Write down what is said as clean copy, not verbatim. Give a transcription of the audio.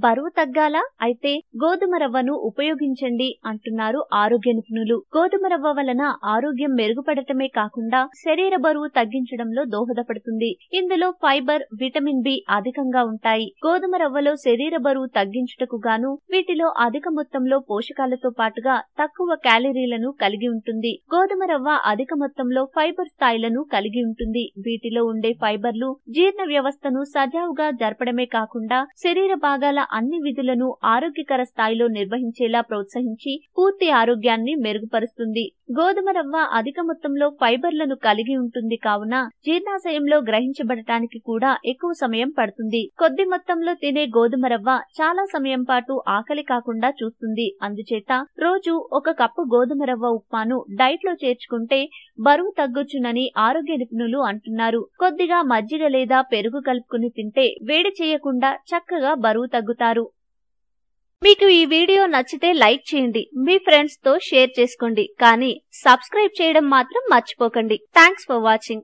బరువు తగ్గాలా? అయితే గోధుమ రవ్వను ఉపయోగించండి అంటున్నారు ఆరోగ్య నిపుణులు. గోధుమ రవ్వ వలన ఆరోగ్యం మెరుగుపడటమే కాకుండా శరీర బరువు తగ్గించడంలో దోహదపడుతుంది. ఇందులో ఫైబర్, విటమిన్ బి అధికంగా ఉంటాయి. గోధుమ రవ్వలో శరీర బరువు తగ్గించుటకు గాను వీటిలో అధిక మొత్తంలో పోషకాలతో పాటుగా తక్కువ క్యాలరీలను కలిగి ఉంటుంది. గోధుమ రవ్వ అధిక మొత్తంలో ఫైబర్ స్థాయిలను కలిగి ఉంటుంది. వీటిలో ఉండే ఫైబర్లు జీర్ణ వ్యవస్థను సజావుగా జరపడమే కాకుండా శరీర భాగాల అన్ని విధులను ఆరోగ్యకర స్థాయిలో నిర్వహించేలా ప్రోత్సహించి పూర్తి ఆరోగ్యాన్ని మెరుగుపరుస్తుంది. గోధుమ రవ్వ అధిక మొత్తంలో ఫైబర్లను కలిగి ఉంటుంది కావున జీర్ణాశయంలో గ్రహించబడటానికి కూడా ఎక్కువ సమయం పడుతుంది. కొద్ది మొత్తంలో తినే గోధుమ రవ్వ చాలా సమయం పాటు ఆకలి కాకుండా చూస్తుంది. అందుచేత రోజు 1 కప్పు గోధుమ రవ్వ ఉప్మాను డైట్ లో చేర్చుకుంటే బరువు తగ్గొచ్చునని ఆరోగ్య నిపుణులు అంటున్నారు. కొద్దిగా మజ్జిగ లేదా పెరుగు కలుపుకుని తింటే వేడి చేయకుండా చక్కగా బరువు తగ్గుతారు. మీకు ఈ వీడియో నచ్చితే లైక్ చేయండి, మీ ఫ్రెండ్స్ తో షేర్ చేసుకోండి, కానీ సబ్స్క్రైబ్ చేయడం మాత్రం మర్చిపోకండి. Thanks for watching.